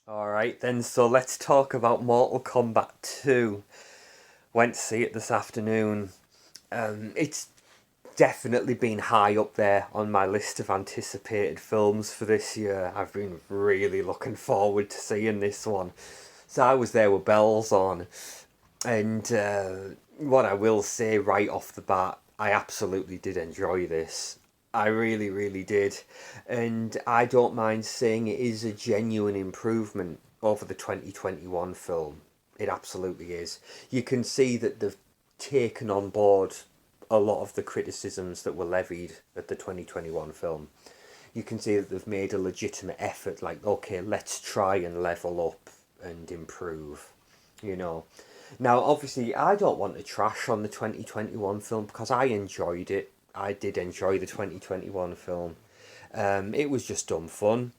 Alright then, so let's talk about Mortal Kombat 2. Went to see it this afternoon. It's definitely been high up there on my list of anticipated films for this year. I've been really looking forward to seeing this one. So I was there with bells on, and what I will say right off the bat, I absolutely did enjoy this. I really, really did. And I don't mind saying it is a genuine improvement over the 2021 film. It absolutely is. You can see that they've taken on board a lot of the criticisms that were levied at the 2021 film. You can see that they've made a legitimate effort, like, okay, let's try and level up and improve, you know. Now, obviously, I don't want to trash on the 2021 film because I enjoyed it. I did enjoy the 2021 film. It was just dumb fun.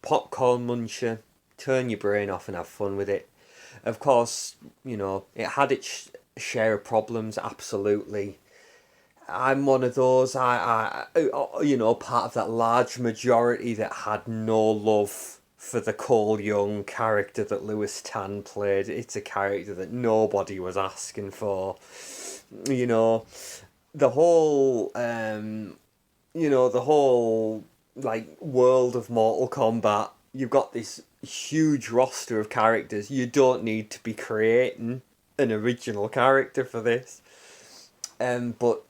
Popcorn muncher, turn your brain off and have fun with it. Of course, it had its share of problems, absolutely. I'm one of those. Part of that large majority that had no love for the Cole Young character that Lewis Tan played. It's a character that nobody was asking for. You know, the whole, the whole like world of Mortal Kombat. You've got this huge roster of characters. You don't need to be creating an original character for this. But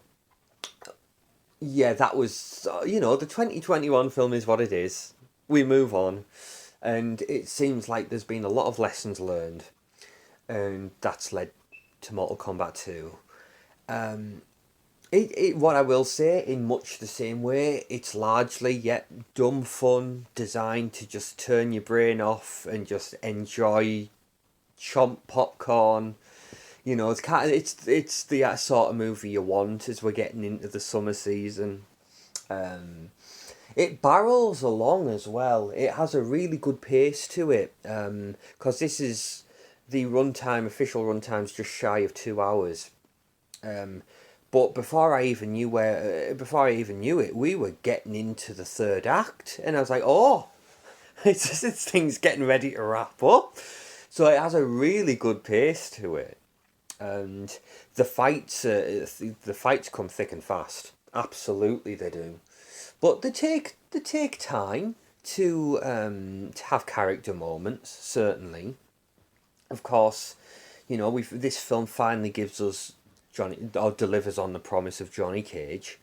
yeah, that was, the 2021 film is what it is. We move on. And it seems like there's been a lot of lessons learned. And that's led to Mortal Kombat 2. What I will say, in much the same way, it's largely yet dumb fun, designed to just turn your brain off and just enjoy chomp popcorn. It's the sort of movie you want as we're getting into the summer season. Um, it barrels along as well. It has a really good pace to it. Because this is the runtime, official runtime's just shy of 2 hours. Um, but before I even knew it, we were getting into the third act, and I was like, oh, this thing's getting ready to wrap up. So it has a really good pace to it, and the fights come thick and fast. Absolutely, they do. But they take time to have character moments. Certainly, of course, this film finally gives us Johnny, or delivers on the promise of Johnny Cage.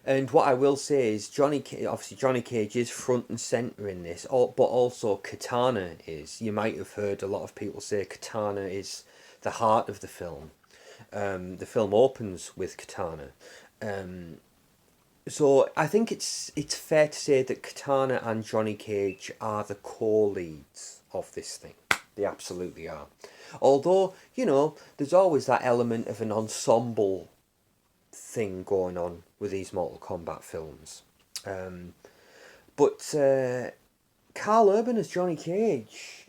And what I will say is obviously Johnny Cage is front and center in this, but also Katana is. You might have heard a lot of people say Katana is the heart of the film. The film opens with Katana. Um, so I think it's fair to say that Katana and Johnny Cage are the core leads of this thing. They absolutely are. Although, there's always that element of an ensemble thing going on with these Mortal Kombat films. Um, but Carl Urban as Johnny Cage,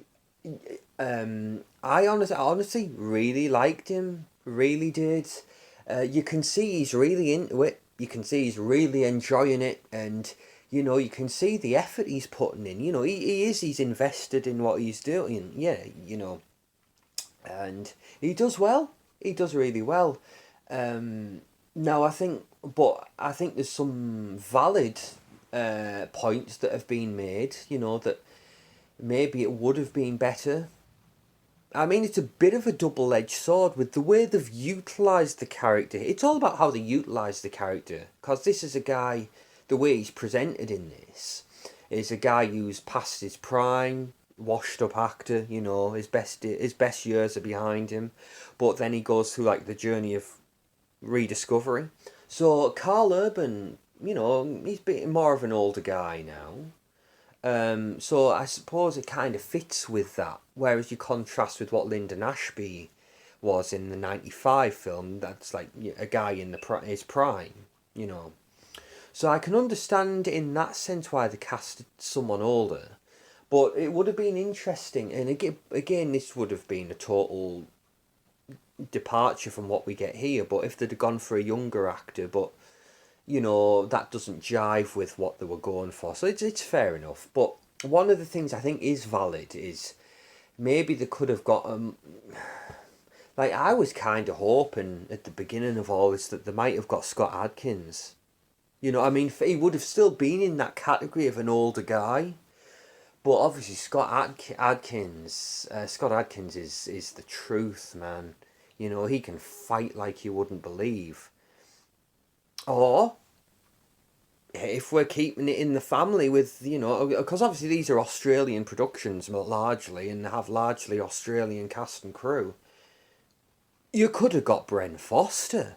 I honestly really liked him. Really did. You can see he's really into it. You can see he's really enjoying it, and you can see the effort he's putting in. He's invested in what he's doing. Yeah, and he does well. He does really well. Now I think there's some valid points that have been made. That maybe it would have been better. I mean, it's a bit of a double edged sword with the way they've utilised the character. It's all about how they utilise the character. Because this is a guy, the way he's presented in this, is a guy who's past his prime, washed up actor, his best years are behind him. But then he goes through like the journey of rediscovery. So Carl Urban, he's a bit more of an older guy now. So I suppose it kind of fits with that. Whereas you contrast with what Lyndon Ashby was in the '95 film, that's like a guy in his prime, you know. So I can understand in that sense why they casted someone older. But it would have been interesting, and again, this would have been a total departure from what we get here. But if they'd have gone for a younger actor, but that doesn't jive with what they were going for. So it's fair enough. But one of the things I think is valid is maybe they could have got like I was kind of hoping at the beginning of all this that they might have got Scott Adkins. You know, I mean, he would have still been in that category of an older guy. But obviously, Scott Adkins is the truth, man. You know, he can fight like you wouldn't believe. Or if we're keeping it in the family with, you know, because obviously these are Australian productions largely and have largely Australian cast and crew. You could have got Bren Foster.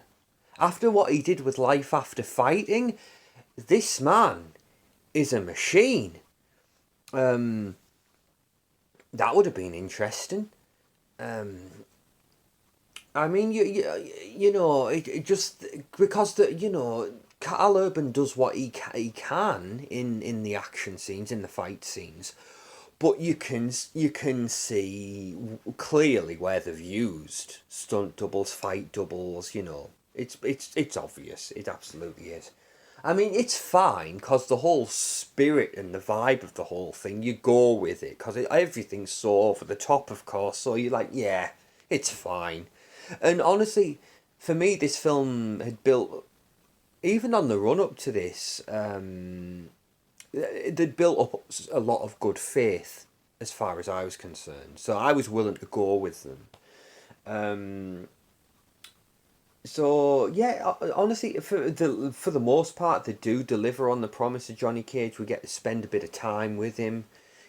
After what he did with Life After Fighting, this man is a machine. Um, that would have been interesting. Um, I mean, you know, it just because you know, Carl Urban does what he can in the action scenes, in the fight scenes, but you can see clearly where they've used stunt doubles, fight doubles. You know, it's obvious. It absolutely is. I mean, it's fine because the whole spirit and the vibe of the whole thing, you go with it because everything's so over the top, of course. So you're like, yeah, it's fine. And honestly, for me, this film had built, even on the run up to this, they'd built up a lot of good faith as far as I was concerned. So I was willing to go with them. Um, so yeah, honestly, for the most part, they do deliver on the promise of Johnny Cage. We get to spend a bit of time with him.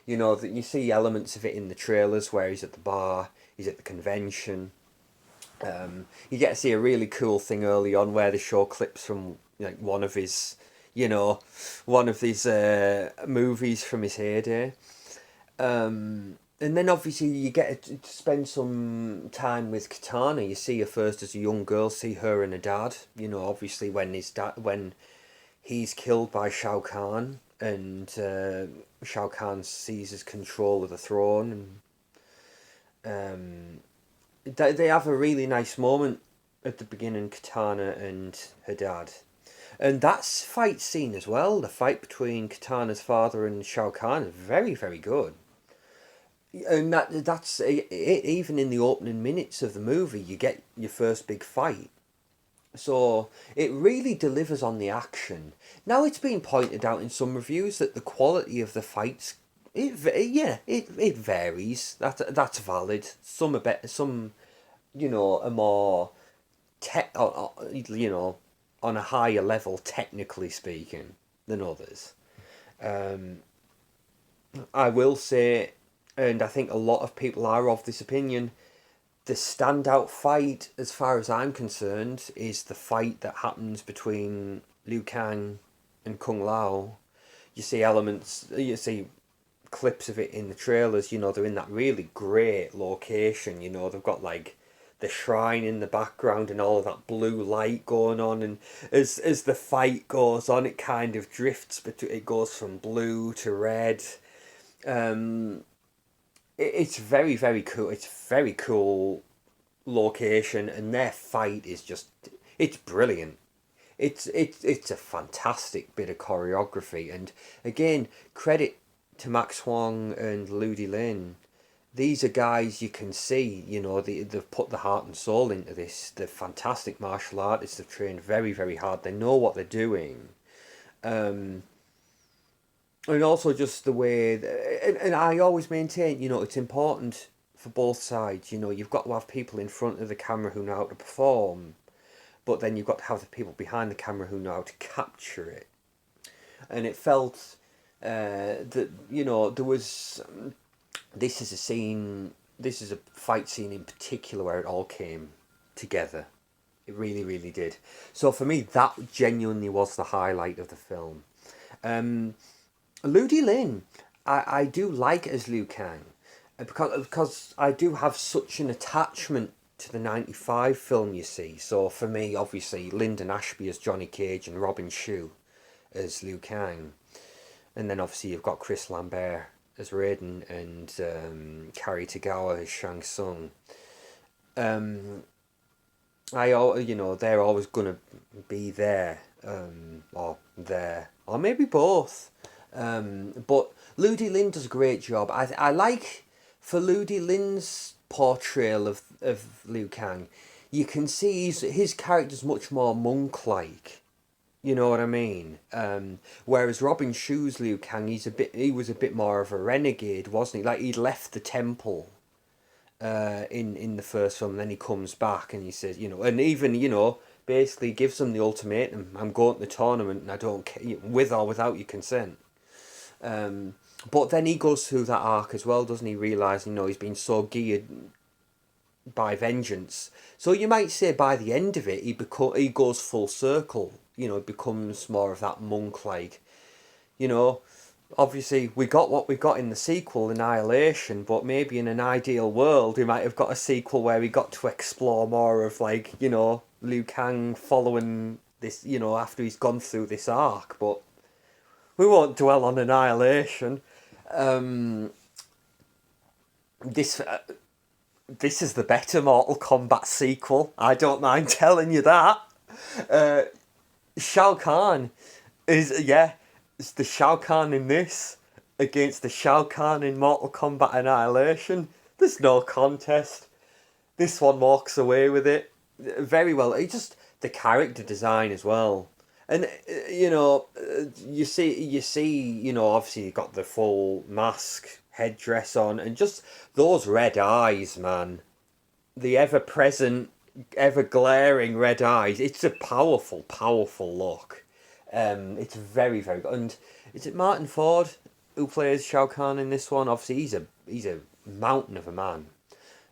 You know that you see elements of it in the trailers where he's at the bar, he's at the convention. You get to see a really cool thing early on where they show clips from like you know, one of his movies from his heyday. And then obviously you get to spend some time with Katana. You see her first as a young girl, see her and her dad. You know, obviously when he's killed by Shao Kahn and Shao Kahn seizes control of the throne, and they have a really nice moment at the beginning, Katana and her dad. And that's fight scene as well. The fight between Katana's father and Shao Kahn is very, very good. And that's it, even in the opening minutes of the movie, you get your first big fight. So it really delivers on the action. Now it's been pointed out in some reviews that the quality of the fights, it varies. That's valid. Some are better. Some, you know, are more you know, on a higher level technically speaking than others. Um, I will say, and I think a lot of people are of this opinion, the standout fight, as far as I'm concerned, is the fight that happens between Liu Kang and Kung Lao. You see clips of it in the trailers. You know, they're in that really great location. You know, they've got like the shrine in the background and all of that blue light going on. And as the fight goes on, it kind of drifts, but it goes from blue to red. Um, it's very, very cool. It's very cool location, and their fight is just, it's brilliant. It's a fantastic bit of choreography, and again, credit to Max Huang and Ludi Lin. These are guys you can see, you know, they've put the heart and soul into this. They're fantastic martial artists. They've trained very, very hard. They know what they're doing. Um, and also just the way, and I always maintain, you know, it's important for both sides. You know, you've got to have people in front of the camera who know how to perform, but then you've got to have the people behind the camera who know how to capture it. And it felt that, you know, there was, this is a scene, this is a fight scene in particular where it all came together. It really, really did. So for me, that genuinely was the highlight of the film. Um, Ludi Lin, I do like as Liu Kang, because I do have such an attachment to the '95 film. You see, so for me, obviously, Lyndon Ashby as Johnny Cage and Robin Shou as Liu Kang, and then obviously you've got Chris Lambert as Raiden and Cary Tagawa as Shang Tsung. Um, you know, they're always gonna be there, or there, or maybe both. But Ludi Lin does a great job. I like for Ludi Lin's portrayal of Liu Kang, you can see his character's much more monk-like. You know what I mean? Whereas Robin Shu's Liu Kang, he was a bit more of a renegade, wasn't he? Like he'd left the temple in the first film, and then he comes back and he says, and even basically gives them the ultimatum: I'm going to the tournament, and I don't care, with or without your consent. But then he goes through that arc as well, doesn't he? Realising, he's been so geared by vengeance. So you might say by the end of it, he goes full circle. It becomes more of that monk like. You know, Obviously we got what we got in the sequel, Annihilation, but maybe in an ideal world we might have got a sequel where we got to explore more of Liu Kang following this, after he's gone through this arc. But we won't dwell on Annihilation. Um, this this is the better Mortal Kombat sequel. I don't mind telling you that. Uh, Shao Kahn it's the Shao Kahn in this against the Shao Kahn in Mortal Kombat Annihilation. There's no contest. This one walks away with it very well. It just the character design as well, and obviously you got the full mask, headdress on, and just those red eyes, man. The ever present, ever glaring red eyes. It's a powerful, powerful look. It's very, very good. And is it Martin Ford who plays Shao Kahn in this one? Obviously, he's a mountain of a man.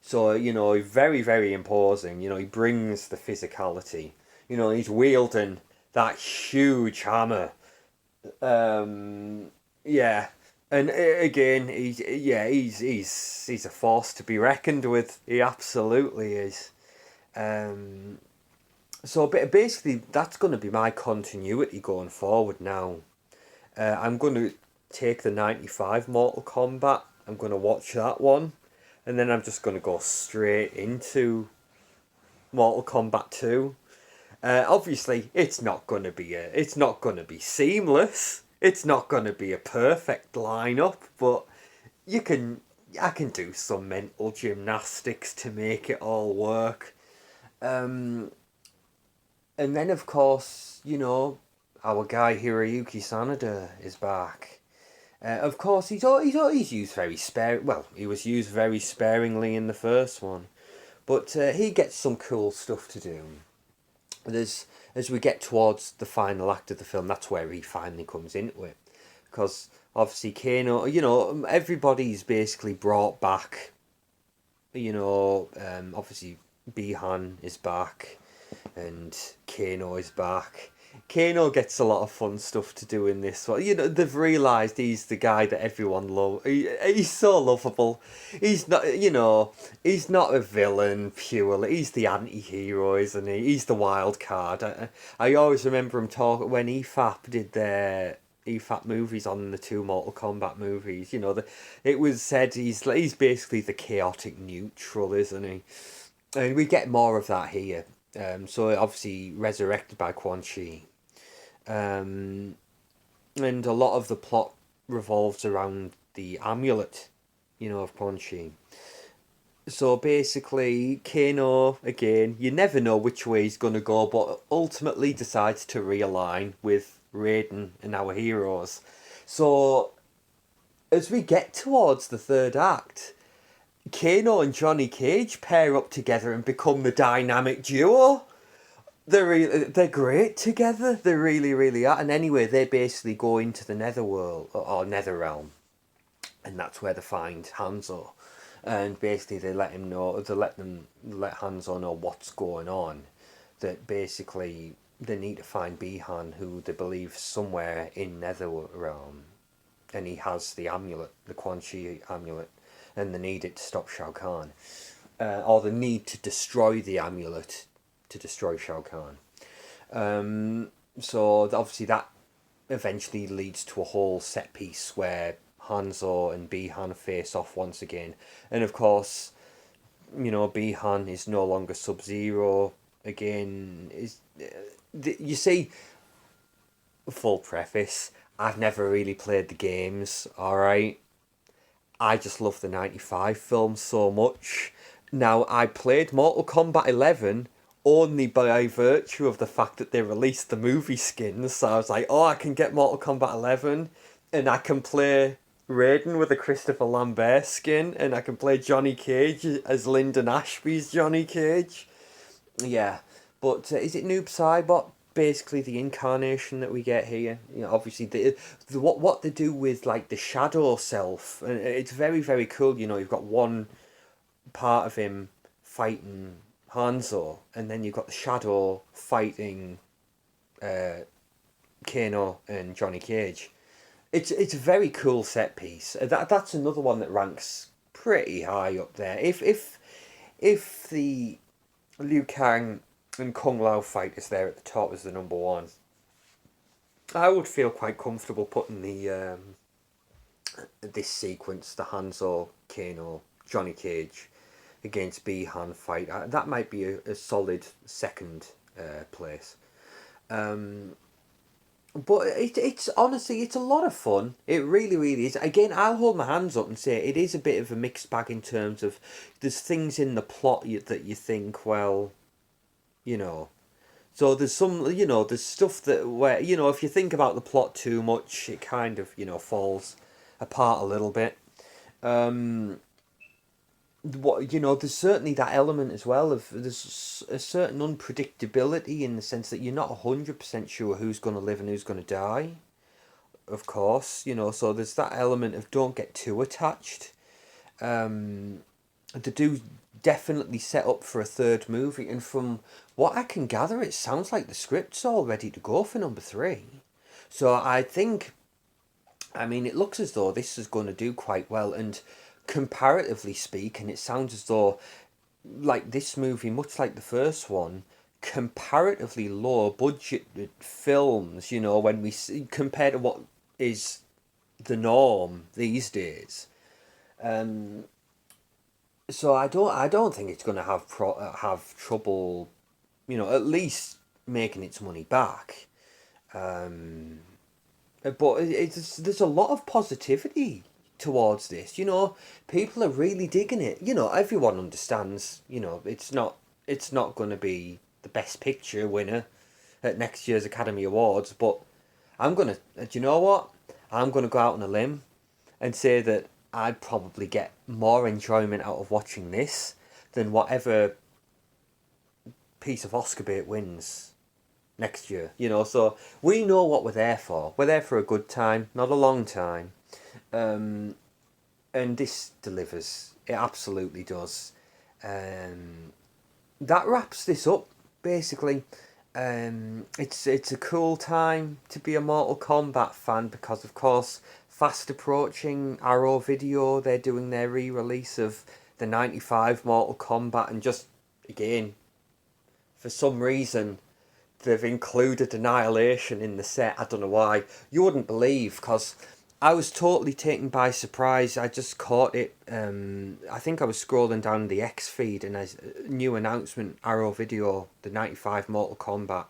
So very, very imposing. He brings the physicality. He's wielding that huge hammer. Yeah, and again, he's a force to be reckoned with. He absolutely is. Um, so basically, that's going to be my continuity going forward now. I'm going to take the 95 Mortal Kombat. I'm going to watch that one. And then I'm just going to go straight into Mortal Kombat 2. Obviously, it's not going to be seamless. It's not going to be a perfect lineup, but I can do some mental gymnastics to make it all work. Um, and then, of course, our guy Hiroyuki Sanada is back. Of course, he's used very spare. Well, he was used very sparingly in the first one, but he gets some cool stuff to do. As we get towards the final act of the film, that's where he finally comes into it, because obviously Kano, everybody's basically brought back. Obviously Bihan is back, and Kano is back. Kano gets a lot of fun stuff to do in this one. They've realised he's the guy that everyone loves. He's so lovable. He's not, he's not a villain purely. He's the anti-hero, isn't he? He's the wild card. I always remember him talking when EFAP did their EFAP movies on the two Mortal Kombat movies. It was said he's basically the chaotic neutral, isn't he? And we get more of that here. So obviously resurrected by Quan Chi. And a lot of the plot revolves around the amulet, of Quan Chi. So basically, Kano, again, you never know which way he's going to go, but ultimately decides to realign with Raiden and our heroes. So, as we get towards the third act, Kano and Johnny Cage pair up together and become the dynamic duo. They're great together. They really, really are. And anyway, they basically go into the Netherworld or Netherrealm, and that's where they find Hanzo. And basically, they let Hanzo know what's going on. That basically they need to find Bihan, who they believe somewhere in Netherrealm, and he has the amulet, the Quan Chi amulet, and they need it to stop Shao Kahn, or they need to destroy the amulet to destroy Shao Kahn. So obviously that eventually leads to a whole set piece where Hanzo and Bihan face off once again, and of course, Bihan is no longer Sub-Zero again. You see, full preface: I've never really played the games. All right, I just love the 95 film so much. Now, I played Mortal Kombat 11 only by virtue of the fact that they released the movie skins. So I was like, oh, I can get Mortal Kombat 11 and I can play Raiden with a Christopher Lambert skin and I can play Johnny Cage as Lyndon Ashby's Johnny Cage. Yeah, but is it Noob Saibot basically the incarnation that we get here? You know, obviously the what they do with like the shadow self, and it's very very cool. You know, you've got one part of him fighting Hanzo, and then you've got the shadow fighting Kano and Johnny Cage. It's a very cool set piece. That's another one that ranks pretty high up there. If the Liu Kang and Kung Lao fight is there at the top as the number one, I would feel quite comfortable putting the this sequence, the Hanzo, Kano, Johnny Cage against Bihan fight. That might be a solid second place. But it's honestly, it's a lot of fun. It really, really is. Again, I'll hold my hands up and say it is a bit of a mixed bag in terms of there's things in the plot that you think, well, you know. So there's some, you know, there's stuff that where, you know, if you think about the plot too much, it kind of, you know, falls apart a little bit. What, you know, there's certainly that element as well of there's a certain unpredictability in the sense that you're not 100% sure who's going to live and who's going to die, of course, you know, so there's that element of don't get too attached. They do definitely set up for a third movie, and from what I can gather, it sounds like the script's all ready to go for number three. So I think, I mean, it looks as though this is going to do quite well, and comparatively speaking, it sounds as though, like this movie, much like the first one, comparatively low budget films, you know, when we see, compared to what is the norm these days. So I don't think it's going to have trouble, you know, at least making its money back. But there's a lot of positivity towards this. You know, people are really digging it. You know, everyone understands. You know, it's not going to be the best picture winner at next year's Academy Awards. But I'm gonna. Do you know what? I'm gonna go out on a limb and say that I'd probably get more enjoyment out of watching this than whatever piece of Oscar bait wins next year. You know, so we know what we're there for. We're there for a good time, not a long time. And this delivers. It absolutely does. That wraps this up, basically. It's a cool time to be a Mortal Kombat fan because, of course, fast approaching Arrow Video, they're doing their re-release of the 95 Mortal Kombat, and just, again, for some reason, they've included Annihilation in the set. I don't know why. You wouldn't believe, because I was totally taken by surprise. I just caught it. I think I was scrolling down the X feed and a new announcement, Arrow Video, the 95 Mortal Kombat.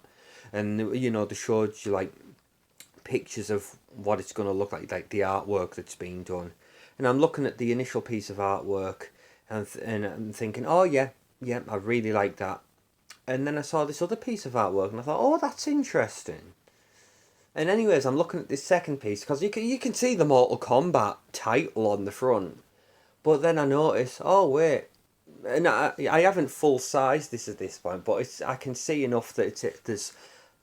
And, you know, they showed you, like, pictures of what it's going to look like the artwork that's being done. And I'm looking at the initial piece of artwork and I'm thinking, oh, yeah, I really like that. And then I saw this other piece of artwork and I thought, oh, that's interesting. And anyways, I'm looking at this second piece because you can see the Mortal Kombat title on the front. But then I notice, oh wait, and I haven't full sized this at this point, but I can see enough that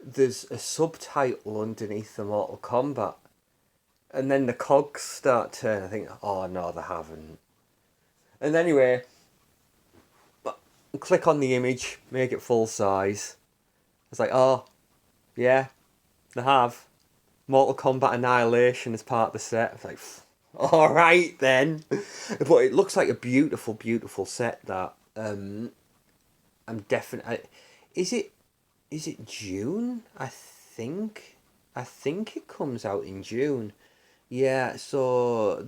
there's a subtitle underneath the Mortal Kombat. And then the cogs start turning. I think, oh no, they haven't. And anyway, click on the image, make it full size. It's like, oh, yeah. They have Mortal Kombat Annihilation as part of the set. It's like, all right then. But it looks like a beautiful, beautiful set. That I'm definitely. Is it June? I think it comes out in June. Yeah, so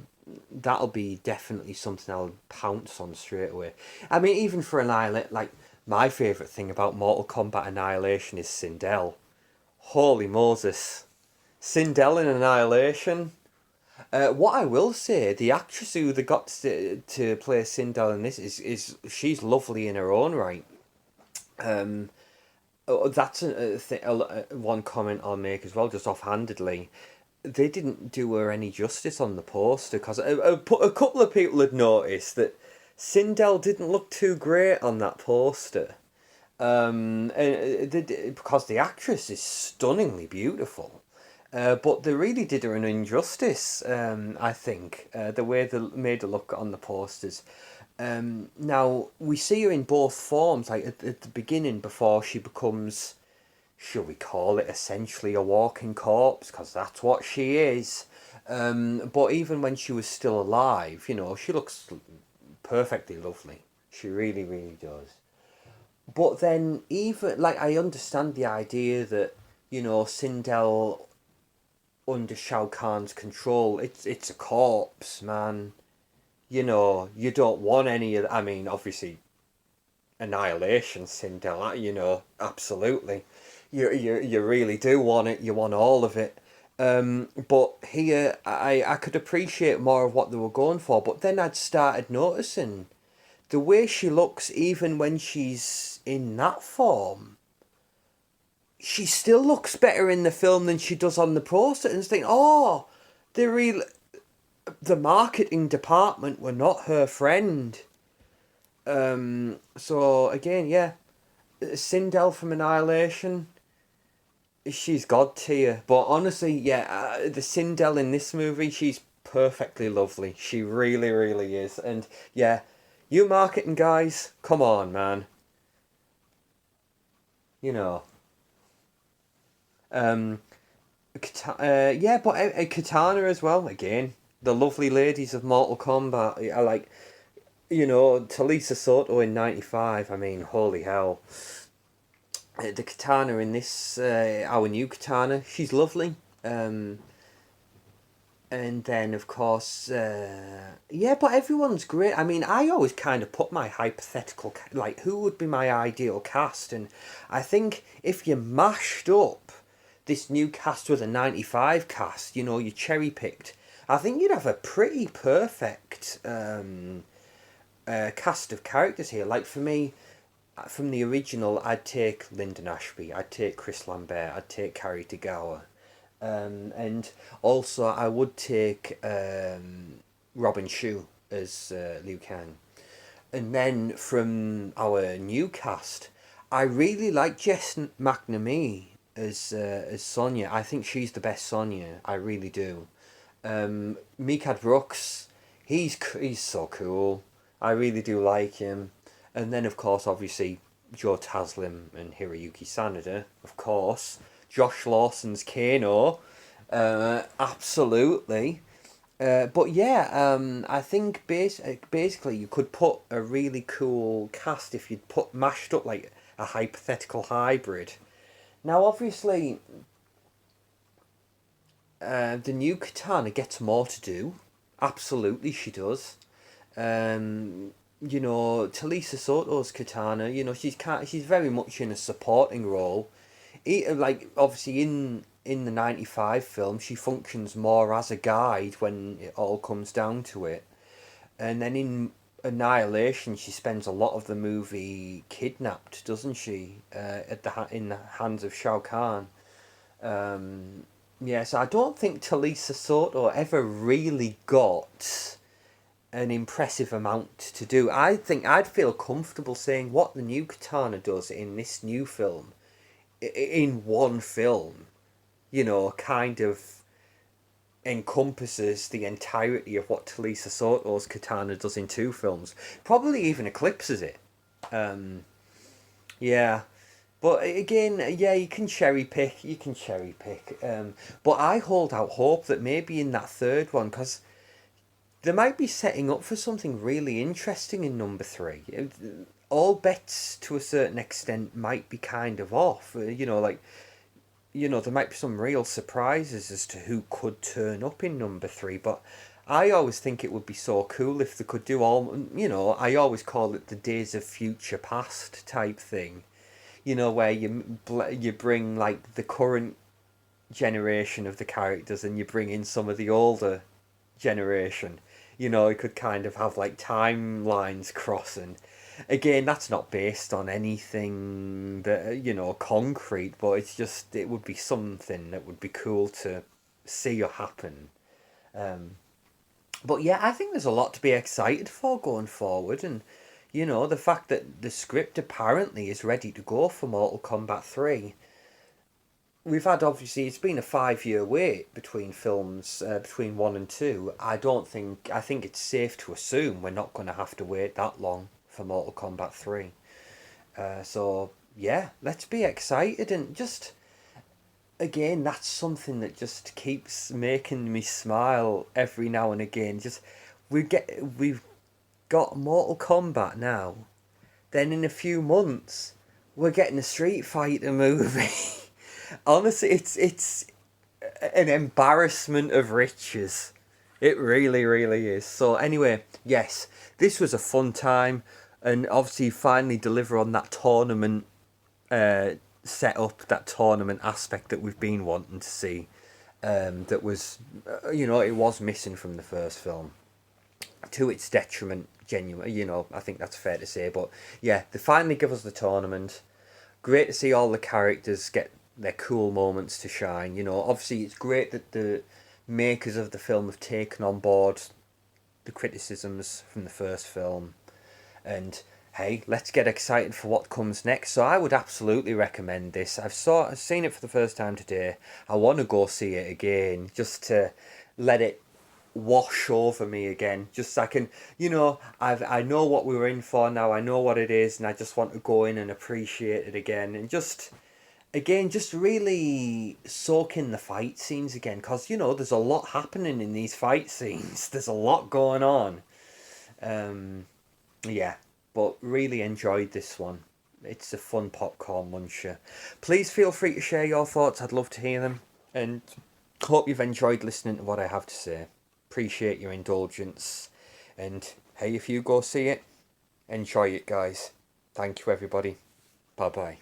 that'll be definitely something I'll pounce on straight away. I mean, even for Annihilate, like my favourite thing about Mortal Kombat Annihilation is Sindel. Holy Moses. Sindel in Annihilation. What I will say, the actress who they got to play Sindel in this is she's lovely in her own right. Um, that's one comment I'll make as well, just offhandedly. They didn't do her any justice on the poster because a couple of people had noticed that Sindel didn't look too great on that poster. Because the actress is stunningly beautiful. But they really did her an injustice, I think, the way they made her look on the posters. Now, we see her in both forms, like at the beginning before she becomes, shall we call it, essentially a walking corpse, because that's what she is. But even when she was still alive, she looks perfectly lovely. She really, really does. But then, even like, I understand the idea that Sindel under Shao Kahn's control, it's a corpse, man. You don't want any of. I mean, obviously, annihilation, Sindel. Absolutely. You really do want it. You want all of it. But here, I could appreciate more of what they were going for. But then I'd started noticing the way she looks, even when she's in that form, she still looks better in the film than she does on the poster. And think, oh, the marketing department were not her friend. So again, yeah, Sindel from Annihilation, she's god tier. But honestly, yeah, the Sindel in this movie, she's perfectly lovely. She really, really is. And yeah, you marketing guys, come on, man. You know. Um, yeah, but Katana as well. Again, the lovely ladies of Mortal Kombat. I like, Talisa Soto in '95. I mean, holy hell. The Katana in this, our new Katana, she's lovely. Um, and then, of course, yeah, but everyone's great. I mean, I always kind of put my hypothetical, like, who would be my ideal cast? And I think if you mashed up this new cast with a '95 cast, you cherry picked, I think you'd have a pretty perfect cast of characters here. Like, for me, from the original, I'd take Lyndon Ashby, I'd take Chris Lambert, I'd take Carrie Degower. And also, I would take Robin Shou as Liu Kang. And then from our new cast, I really like Jess McNamee as Sonya. I think she's the best Sonya. I really do. Mikad Brooks, he's so cool. I really do like him. And then, of course, obviously, Joe Taslim and Hiroyuki Sanada, of course. Josh Lawson's Kano, absolutely. But yeah, I think basically you could put a really cool cast if you'd put mashed up like a hypothetical hybrid. Now, obviously, the new Katana gets more to do. Absolutely, she does. Talisa Soto's Katana, she's very much in a supporting role. Like, obviously in the '95 film, she functions more as a guide when it all comes down to it, and then in Annihilation, she spends a lot of the movie kidnapped, doesn't she? In the hands of Shao Kahn. Yeah, so I don't think Talisa Soto ever really got an impressive amount to do. I think I'd feel comfortable saying what the new Katana does in this new film, in one film, kind of encompasses the entirety of what Talisa Soto's Katana does in two films. Probably even eclipses it. Um, yeah. But again, yeah, you can cherry pick. You can cherry pick. But I hold out hope that maybe in that third one, because they might be setting up for something really interesting in number three. All bets to a certain extent might be kind of off. There might be some real surprises as to who could turn up in number three. But I always think it would be so cool if they could do I always call it the Days of Future Past type thing. Where you bring like the current generation of the characters and you bring in some of the older. generation. You know, it could kind of have like timelines crossing. Again, that's not based on anything that, concrete, but it's just, it would be something that would be cool to see or happen. Um, but yeah, I think there's a lot to be excited for going forward, and the fact that the script apparently is ready to go for Mortal Kombat 3. We've had, obviously, it's been a 5 year wait between films, between 1 and 2. I think it's safe to assume we're not going to have to wait that long for Mortal Kombat 3. So, yeah, let's be excited, and just, again, that's something that just keeps making me smile every now and again. Just, we've got Mortal Kombat now, then in a few months, we're getting a Street Fighter movie. Honestly, it's an embarrassment of riches. It really, really is. So anyway, yes, this was a fun time, and obviously finally deliver on that tournament set up, that tournament aspect that we've been wanting to see. That was, it was missing from the first film, to its detriment. Genuine, I think that's fair to say. But yeah, they finally give us the tournament. Great to see all the characters get their cool moments to shine. Obviously it's great that the makers of the film have taken on board the criticisms from the first film, and hey, let's get excited for what comes next. So I would absolutely recommend this. I've seen it for the first time today. I want to go see it again, just to let it wash over me again. Just so I can, I know what we were in for now. I know what it is, and I just want to go in and appreciate it again, and just really soak in the fight scenes again, because there's a lot happening in these fight scenes. There's a lot going on. Yeah, but really enjoyed this one. It's a fun popcorn muncher. Please feel free to share your thoughts. I'd love to hear them, and hope you've enjoyed listening to what I have to say. Appreciate your indulgence, and hey, if you go see it, enjoy it, guys. Thank you, everybody. Bye bye.